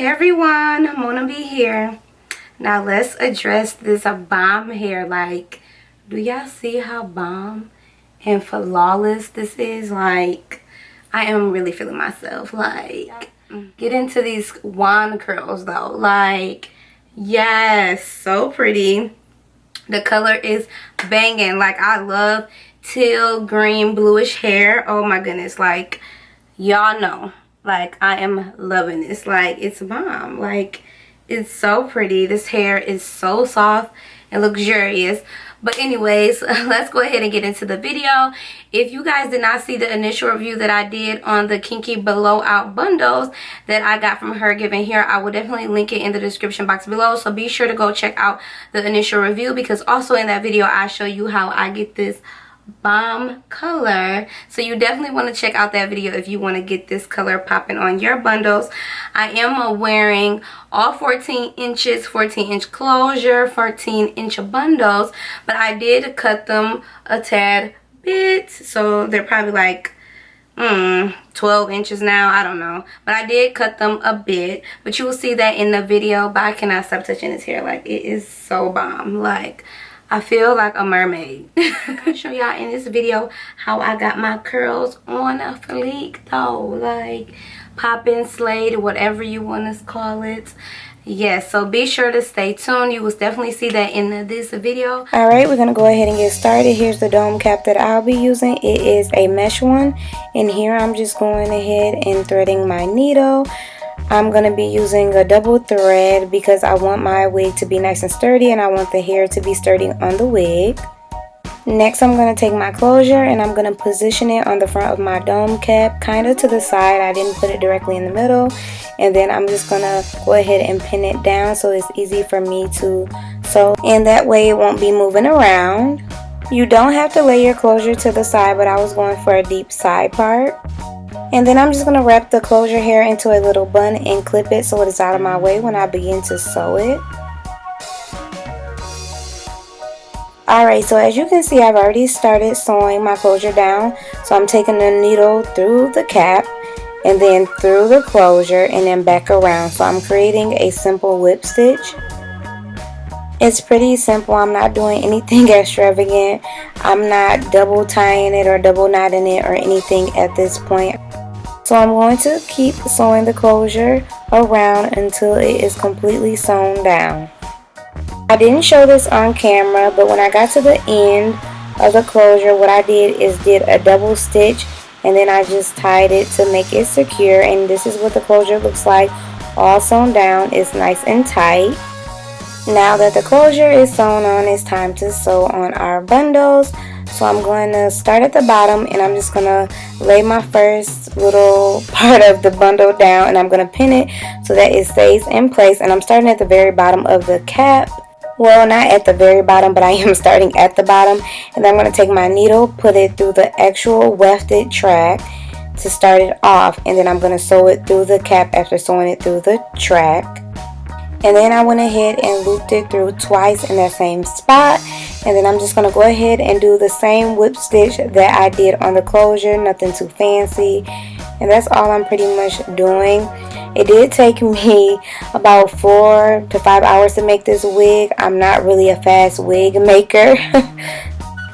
Hey everyone, Mona B here. Now let's address this bomb hair. Like, do y'all see how bomb and flawless this is? Like, I am really feeling myself. Like, get into these wand curls though. Like, yes, so pretty. The color is banging. Like, I love teal, green, bluish hair. Oh my goodness, like, y'all know. Like, I am loving this. Like, it's bomb. Like, it's so pretty. This hair is so soft and luxurious. But anyways, let's go ahead and get into the video. If you guys did not see the initial review that I did on the Kinky blowout bundles that I got from Hergivenhair, I will definitely link it in the description box below. So be sure to go check out the initial review, because also in that video I show you how I get this bomb color. So you definitely want to check out that video if you want to get this color popping on your bundles. I am wearing all 14 inches, 14-inch closure, 14-inch bundles, but I did cut them a tad bit, so they're probably like 12 inches now. I don't know, but I did cut them a bit, but you will see that in the video. But I cannot stop touching this hair. Like, it is so bomb. Like, I feel like a mermaid. I'm gonna show y'all in this video how I got my curls on a fleek though. Like, poppin', slayed, whatever you want to call it. Yes, so be sure to stay tuned. You will definitely see that in this video. Alright, we're gonna go ahead and get started. Here's the dome cap that I'll be using. It is a mesh one. And here I'm just going ahead and threading my needle. I'm going to be using a double thread because I want my wig to be nice and sturdy, and I want the hair to be sturdy on the wig. Next, I'm going to take my closure and I'm going to position it on the front of my dome cap, kind of to the side. I didn't put it directly in the middle. And then I'm just going to go ahead and pin it down so it's easy for me to sew. And that way it won't be moving around. You don't have to lay your closure to the side, but I was going for a deep side part. And then I'm just going to wrap the closure hair into a little bun and clip it so it is out of my way when I begin to sew it. Alright, so as you can see, I've already started sewing my closure down. So I'm taking the needle through the cap and then through the closure and then back around. So I'm creating a simple whip stitch. It's pretty simple. I'm not doing anything extravagant. I'm not double tying it or double knotting it or anything at this point. So I'm going to keep sewing the closure around until it is completely sewn down. I didn't show this on camera, but when I got to the end of the closure, what I did is did a double stitch and then I just tied it to make it secure. And this is what the closure looks like, all sewn down. It's nice and tight. Now that the closure is sewn on, it's time to sew on our bundles. So I'm going to start at the bottom and I'm just going to lay my first little part of the bundle down and I'm going to pin it so that it stays in place. And I'm starting at the very bottom of the cap. Well, not at the very bottom, but I am starting at the bottom. And then I'm going to take my needle, put it through the actual wefted track to start it off. And then I'm going to sew it through the cap after sewing it through the track. And then I went ahead and looped it through twice in that same spot. And then I'm just going to go ahead and do the same whip stitch that I did on the closure. Nothing too fancy. And that's all I'm pretty much doing. It did take me about 4 to 5 hours to make this wig. I'm not really a fast wig maker.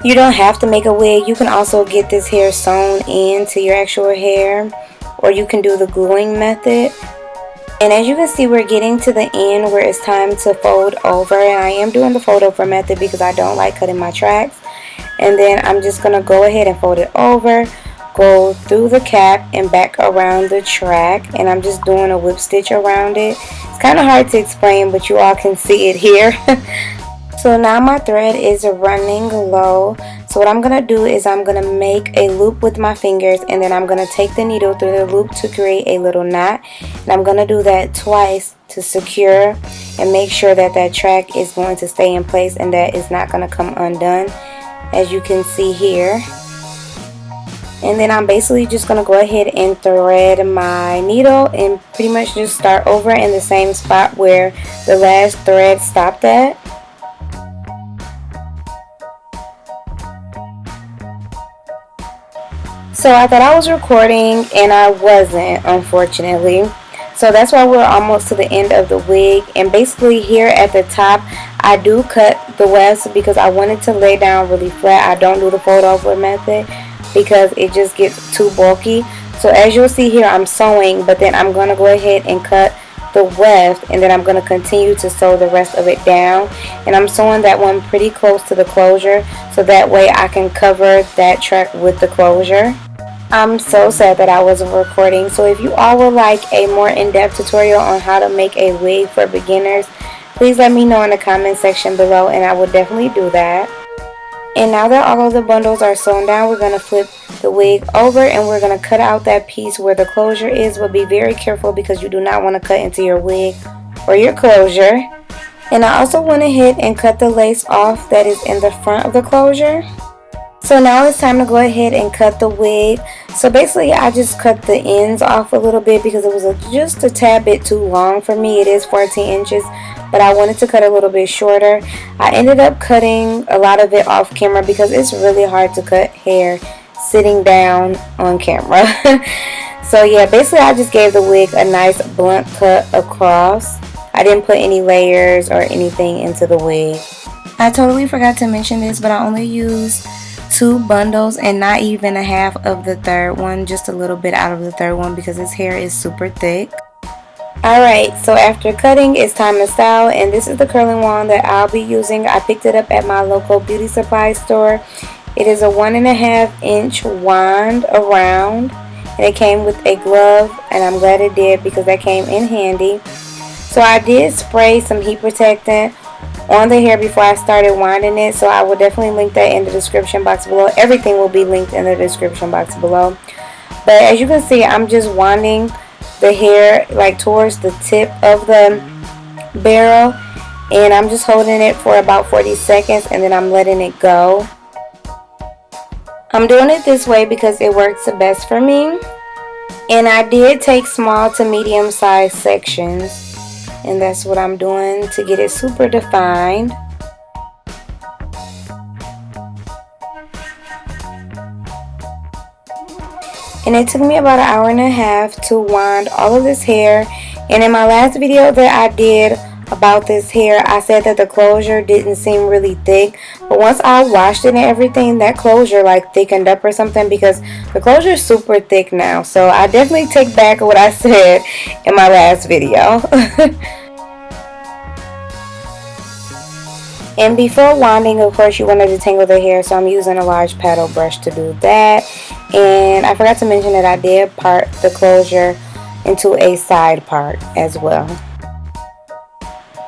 You don't have to make a wig. You can also get this hair sewn into your actual hair. Or you can do the gluing method. And as you can see, we're getting to the end where it's time to fold over. And I am doing the fold over method because I don't like cutting my tracks. And then I'm just going to go ahead and fold it over, go through the cap and back around the track. And I'm just doing a whip stitch around it. It's kind of hard to explain, but you all can see it here. So now my thread is running low. So what I'm going to do is I'm going to make a loop with my fingers and then I'm going to take the needle through the loop to create a little knot. And I'm going to do that twice to secure and make sure that that track is going to stay in place and that it's not going to come undone, as you can see here. And then I'm basically just going to go ahead and thread my needle and pretty much just start over in the same spot where the last thread stopped at. So I thought I was recording and I wasn't, unfortunately. So that's why we're almost to the end of the wig. And basically here at the top, I do cut the wefts because I wanted to lay down really flat. I don't do the fold over method because it just gets too bulky. So as you'll see here, I'm sewing, but then I'm going to go ahead and cut the weft, and then I'm going to continue to sew the rest of it down. And I'm sewing that one pretty close to the closure, so that way I can cover that track with the closure. I'm so sad that I wasn't recording, so if you all would like a more in-depth tutorial on how to make a wig for beginners, please let me know in the comment section below, and I will definitely do that. And now that all of the bundles are sewn down, we're going to flip the wig over and we're going to cut out that piece where the closure is, but be very careful because you do not want to cut into your wig or your closure. And I also went ahead and cut the lace off that is in the front of the closure. So now it's time to go ahead and cut the wig. So basically I just cut the ends off a little bit because it was just a tad bit too long for me. It is 14 inches, but I wanted to cut a little bit shorter. I ended up cutting a lot of it off camera because it's really hard to cut hair sitting down on camera. So yeah, basically I just gave the wig a nice blunt cut across. I didn't put any layers or anything into the wig. I totally forgot to mention this, but I only used 2 bundles and not even a half of the third one, just a little bit out of the third one because his hair is super thick. Alright, so after cutting, it's time to style, and this is the curling wand that I'll be using. I picked it up at my local beauty supply store. It is a 1.5 inch wand around, and it came with a glove, and I'm glad it did because that came in handy. So I did spray some heat protectant on the hair before I started winding it, so I will definitely link that in the description box below. Everything will be linked in the description box below. But as you can see, I'm just winding the hair like towards the tip of the barrel, and I'm just holding it for about 40 seconds and then I'm letting it go. I'm doing it this way because it works the best for me, and I did take small to medium sized sections. And that's what I'm doing to get it super defined. And it took me about 1.5 hours to wind all of this hair. And in my last video that I did about this hair, I said that the closure didn't seem really thick, but once I washed it and everything, that closure like thickened up or something, because the closure is super thick now. So I definitely take back what I said in my last video. And before winding, of course, you want to detangle the hair, so I'm using a large paddle brush to do that. And I forgot to mention that I did part the closure into a side part as well.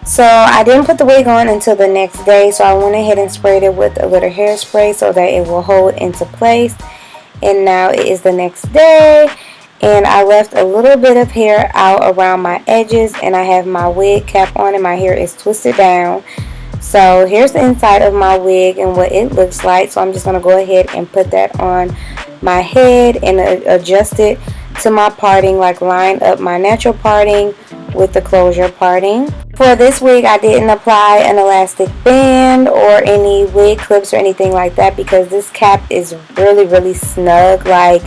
So I didn't put the wig on until the next day, so I went ahead and sprayed it with a little hairspray so that it will hold into place. And now it is the next day, and I left a little bit of hair out around my edges, and I have my wig cap on and my hair is twisted down. So here's the inside of my wig and what it looks like. So I'm just going to go ahead and put that on my head and adjust it to my parting, like line up my natural parting with the closure parting. For this wig, I didn't apply an elastic band or any wig clips or anything like that because this cap is really snug. Like,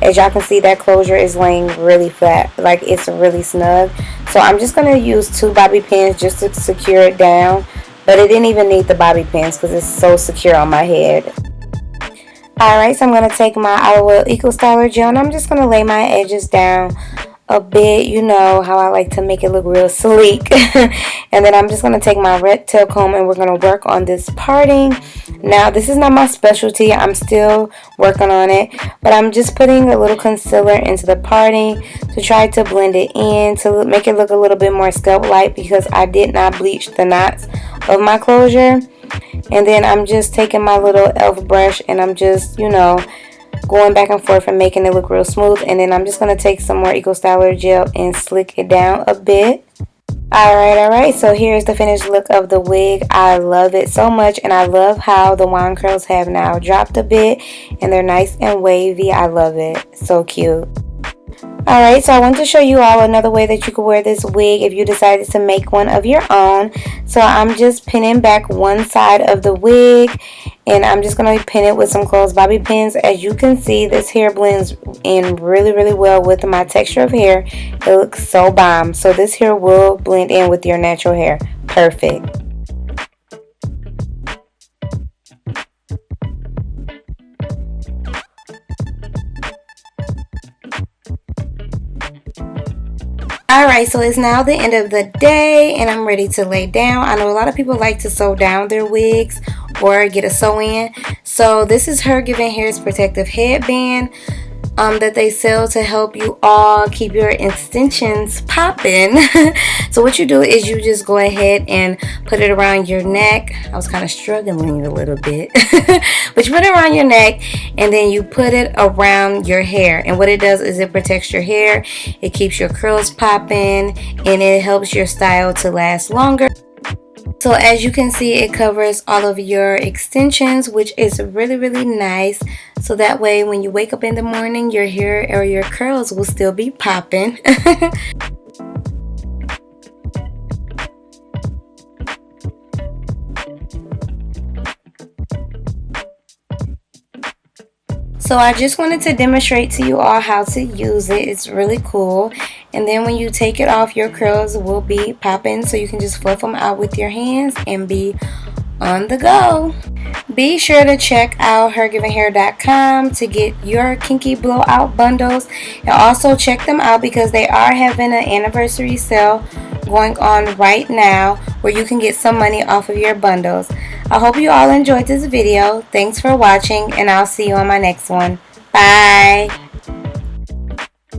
as y'all can see, that closure is laying really flat, like it's really snug. So I'm just going to use 2 bobby pins just to secure it down. But it didn't even need the bobby pins because it's so secure on my head. Alright, so I'm going to take my Olive Oil Eco Styler gel and I'm just going to lay my edges down a bit. You know how I like to make it look real sleek. And then I'm just going to take my red tail comb and we're going to work on this parting. Now, this is not my specialty. I'm still working on it. But I'm just putting a little concealer into the parting to try to blend it in to make it look a little bit more scalp-like because I did not bleach the knots of my closure. And then I'm just taking my little e.l.f. brush and I'm just, you know, going back and forth and making it look real smooth. And then I'm just going to take some more Eco Styler gel and slick it down a bit. Alright, so here's the finished look of the wig. I love it so much, and I love how the wand curls have now dropped a bit and they're nice and wavy. I love it. So cute. Alright, so I want to show you all another way that you could wear this wig if you decided to make one of your own. So I'm just pinning back one side of the wig, and I'm just going to pin it with some closed bobby pins. As you can see, this hair blends in really well with my texture of hair. It looks so bomb. So this hair will blend in with your natural hair. Perfect. Alright, so it's now the end of the day and I'm ready to lay down. I know a lot of people like to sew down their wigs or get a sew in. So this is Hergivenhair's protective headband that they sell to help you all keep your extensions popping. So what you do is you just go ahead and put it around your neck. I was kind of struggling a little bit. But you put it around your neck and then you put it around your hair. And what it does is it protects your hair. It keeps your curls popping and it helps your style to last longer. So as you can see, it covers all of your extensions, which is really nice. So that way when you wake up in the morning, your hair or your curls will still be popping. So I just wanted to demonstrate to you all how to use it. It's really cool. And then when you take it off, your curls will be popping. So you can just fluff them out with your hands and be on the go. Be sure to check out hergivenhair.com to get your Kinky blowout bundles. And also check them out because they are having an anniversary sale going on right now where you can get some money off of your bundles. I hope you all enjoyed this video. Thanks for watching and I'll see you on my next one. Bye.